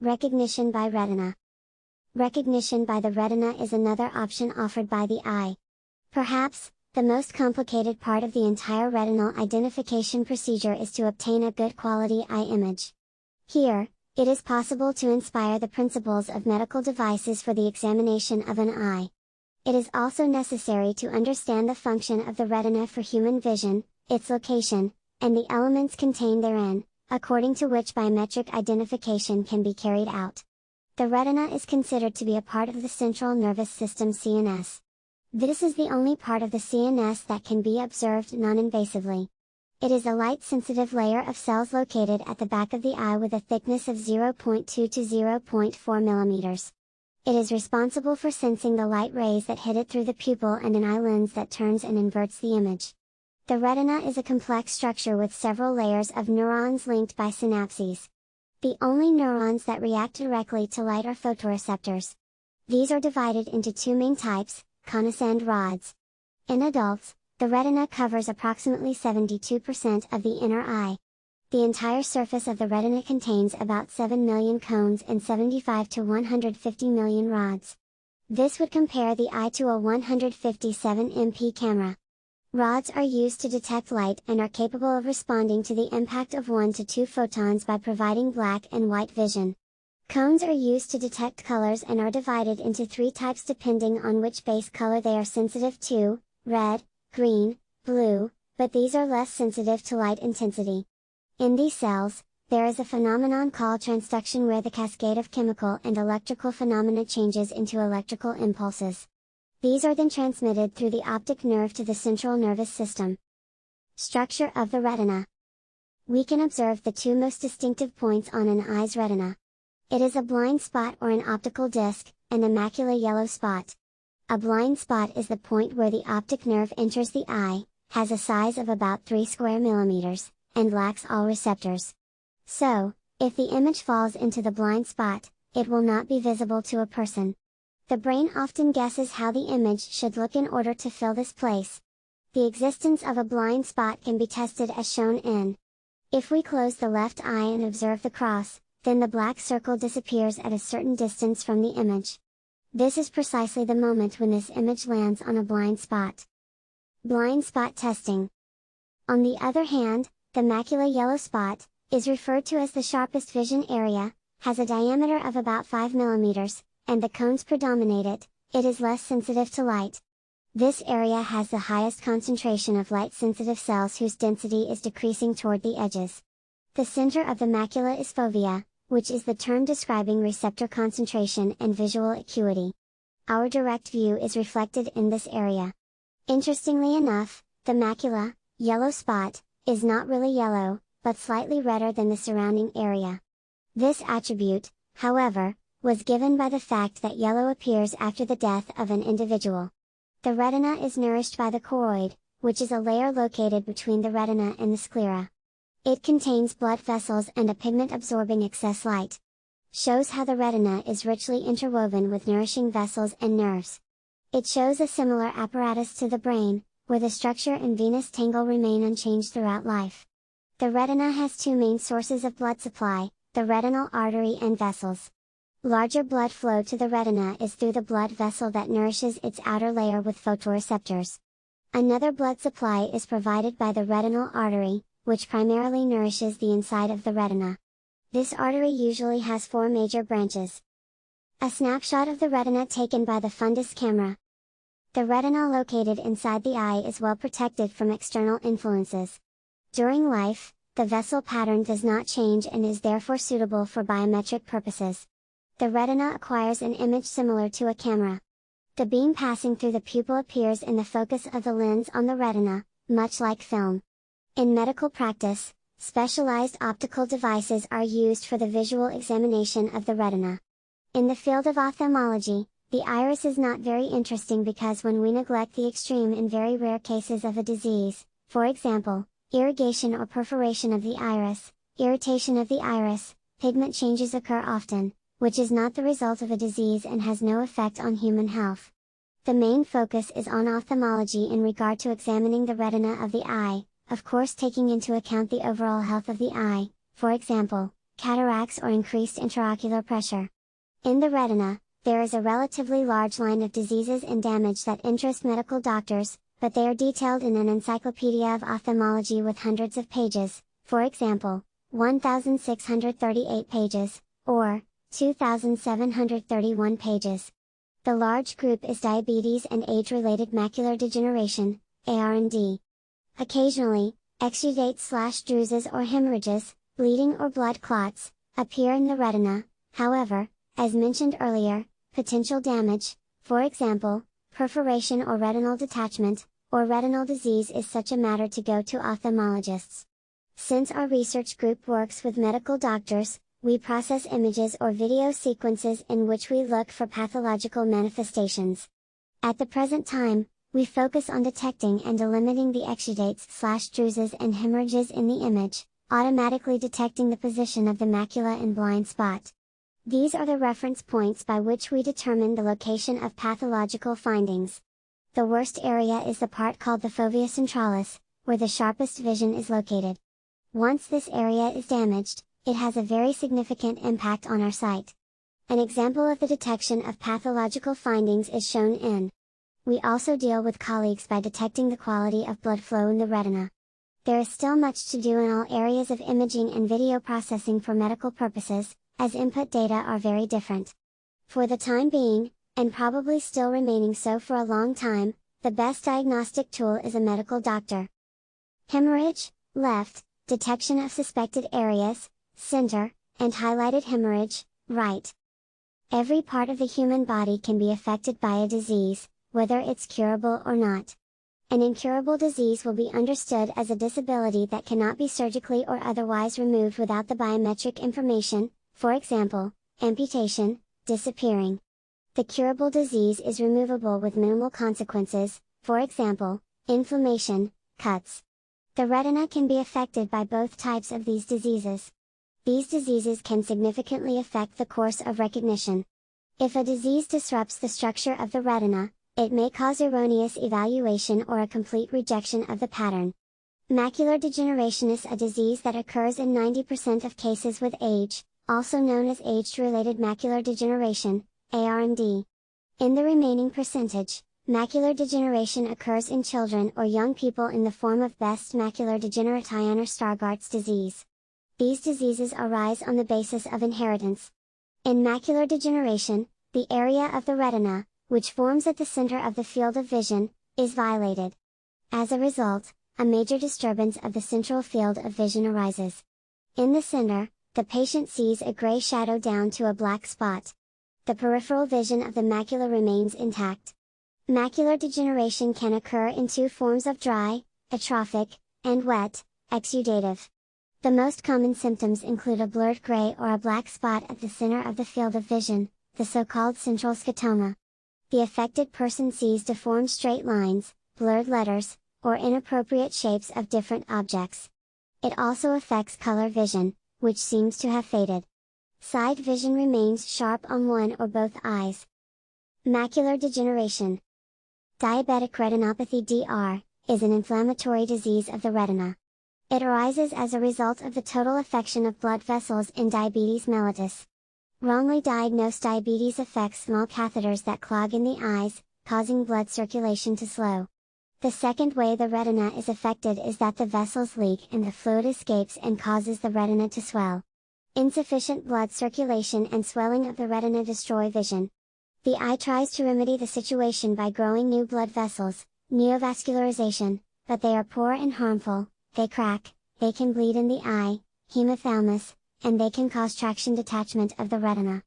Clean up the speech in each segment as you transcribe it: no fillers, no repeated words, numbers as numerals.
Recognition by retina. Recognition by the retina is another option offered by the eye. Perhaps, the most complicated part of the entire retinal identification procedure is to obtain a good quality eye image. Here, it is possible to inspire the principles of medical devices for the examination of an eye. It is also necessary to understand the function of the retina for human vision, its location, and the elements contained therein, according to which biometric identification can be carried out. The retina is considered to be a part of the central nervous system (CNS). This is the only part of the CNS that can be observed non-invasively. It is a light-sensitive layer of cells located at the back of the eye with a thickness of 0.2 to 0.4 mm. It is responsible for sensing the light rays that hit it through the pupil and an eye lens that turns and inverts the image. The retina is a complex structure with several layers of neurons linked by synapses. The only neurons that react directly to light are photoreceptors. These are divided into two main types, cones and rods. In adults, the retina covers approximately 72% of the inner eye. The entire surface of the retina contains about 7 million cones and 75 to 150 million rods. This would compare the eye to a 157 MP camera. Rods are used to detect light and are capable of responding to the impact of 1 to 2 photons by providing black and white vision. Cones are used to detect colors and are divided into 3 types depending on which base color they are sensitive to: red, green, blue, but these are less sensitive to light intensity. In these cells, there is a phenomenon called transduction where the cascade of chemical and electrical phenomena changes into electrical impulses. These are then transmitted through the optic nerve to the central nervous system. Structure of the retina. We can observe the 2 most distinctive points on an eye's retina. It is a blind spot or an optical disc, and a macular yellow spot. A blind spot is the point where the optic nerve enters the eye, has a size of about 3 square millimeters, and lacks all receptors. So, if the image falls into the blind spot, it will not be visible to a person. The brain often guesses how the image should look in order to fill this place. The existence of a blind spot can be tested as shown in. If we close the left eye and observe the cross, then the black circle disappears at a certain distance from the image. This is precisely the moment when this image lands on a blind spot. Blind spot testing. On the other hand, the macular yellow spot, is referred to as the sharpest vision area, has a diameter of about 5 mm, and the cones predominate it. It is less sensitive to light. This area has the highest concentration of light-sensitive cells whose density is decreasing toward the edges. The center of the macula is fovea, which is the term describing receptor concentration and visual acuity. Our direct view is reflected in this area. Interestingly enough, the macula, yellow spot, is not really yellow, but slightly redder than the surrounding area. This attribute, however, was given by the fact that yellow appears after the death of an individual. The retina is nourished by the choroid, which is a layer located between the retina and the sclera. It contains blood vessels and a pigment absorbing excess light. Shows how the retina is richly interwoven with nourishing vessels and nerves. It shows a similar apparatus to the brain, where the structure and venous tangle remain unchanged throughout life. The retina has 2 main sources of blood supply, the retinal artery and vessels. Larger blood flow to the retina is through the blood vessel that nourishes its outer layer with photoreceptors. Another blood supply is provided by the retinal artery, which primarily nourishes the inside of the retina. This artery usually has 4 major branches. A snapshot of the retina taken by the fundus camera. The retina located inside the eye is well protected from external influences. During life, the vessel pattern does not change and is therefore suitable for biometric purposes. The retina acquires an image similar to a camera. The beam passing through the pupil appears in the focus of the lens on the retina, much like film. In medical practice, specialized optical devices are used for the visual examination of the retina. In the field of ophthalmology, the iris is not very interesting because when we neglect the extreme and very rare cases of a disease, for example, irrigation or perforation of the iris, irritation of the iris, pigment changes occur often, which is not the result of a disease and has no effect on human health. The main focus is on ophthalmology in regard to examining the retina of the eye, of course taking into account the overall health of the eye, for example, cataracts or increased intraocular pressure. In the retina, there is a relatively large line of diseases and damage that interest medical doctors, but they are detailed in an encyclopedia of ophthalmology with hundreds of pages, for example, 1,638 pages, or 2,731 pages. The large group is diabetes and age-related macular degeneration, AR&D. Occasionally, exudates/druses or hemorrhages, bleeding or blood clots, appear in the retina. However, as mentioned earlier, potential damage, for example, perforation or retinal detachment, or retinal disease is such a matter to go to ophthalmologists. Since our research group works with medical doctors, we process images or video sequences in which we look for pathological manifestations. At the present time, we focus on detecting and delimiting the exudates/druses and hemorrhages in the image, automatically detecting the position of the macula and blind spot. These are the reference points by which we determine the location of pathological findings. The worst area is the part called the fovea centralis, where the sharpest vision is located. Once this area is damaged, it has a very significant impact on our sight. An example of the detection of pathological findings is shown in. We also deal with colleagues by detecting the quality of blood flow in the retina. There is still much to do in all areas of imaging and video processing for medical purposes, as input data are very different. For the time being, and probably still remaining so for a long time, the best diagnostic tool is a medical doctor. Hemorrhage, left, detection of suspected areas, center, and highlighted hemorrhage, right. Every part of the human body can be affected by a disease, whether it's curable or not. An incurable disease will be understood as a disability that cannot be surgically or otherwise removed without the biometric information, for example, amputation, disappearing. The curable disease is removable with minimal consequences, for example, inflammation, cuts. The retina can be affected by both types of these diseases. These diseases can significantly affect the course of recognition. If a disease disrupts the structure of the retina, it may cause erroneous evaluation or a complete rejection of the pattern. Macular degeneration is a disease that occurs in 90% of cases with age, also known as age-related macular degeneration, AR&D. In the remaining percentage, macular degeneration occurs in children or young people in the form of Best macular degeneration or Stargardt's disease. These diseases arise on the basis of inheritance. In macular degeneration, the area of the retina, which forms at the center of the field of vision, is violated. As a result, a major disturbance of the central field of vision arises. In the center, the patient sees a gray shadow down to a black spot. The peripheral vision of the macula remains intact. Macular degeneration can occur in two forms of dry, atrophic, and wet, exudative. The most common symptoms include a blurred gray or a black spot at the center of the field of vision, the so-called central scotoma. The affected person sees deformed straight lines, blurred letters, or inappropriate shapes of different objects. It also affects color vision, which seems to have faded. Side vision remains sharp on one or both eyes. Macular degeneration. Diabetic retinopathy (DR) is an inflammatory disease of the retina. It arises as a result of the total affection of blood vessels in diabetes mellitus. Wrongly diagnosed diabetes affects small catheters that clog in the eyes, causing blood circulation to slow. The second way the retina is affected is that the vessels leak and the fluid escapes and causes the retina to swell. Insufficient blood circulation and swelling of the retina destroy vision. The eye tries to remedy the situation by growing new blood vessels, neovascularization, but they are poor and harmful, they crack, they can bleed in the eye, hemophthalmos, and they can cause traction detachment of the retina.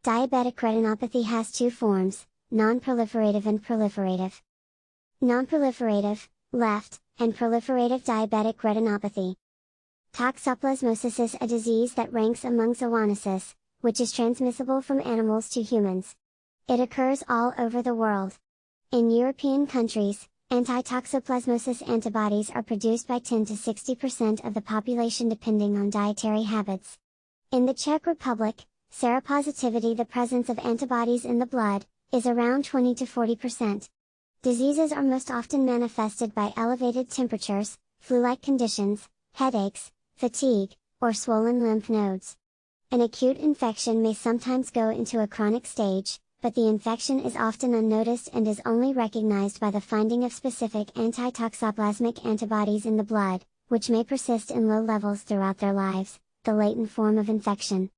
Diabetic retinopathy has two forms, non-proliferative and proliferative. Non-proliferative, left, and proliferative diabetic retinopathy. Toxoplasmosis is a disease that ranks among zoonosis, which is transmissible from animals to humans. It occurs all over the world. In European countries, anti-toxoplasmosis antibodies are produced by 10 to 60% of the population depending on dietary habits. In the Czech Republic, seropositivity, the presence of antibodies in the blood, is around 20 to 40%. Diseases are most often manifested by elevated temperatures, flu-like conditions, headaches, fatigue, or swollen lymph nodes. An acute infection may sometimes go into a chronic stage, but the infection is often unnoticed and is only recognized by the finding of specific antitoxoplasmic antibodies in the blood, which may persist in low levels throughout their lives, the latent form of infection.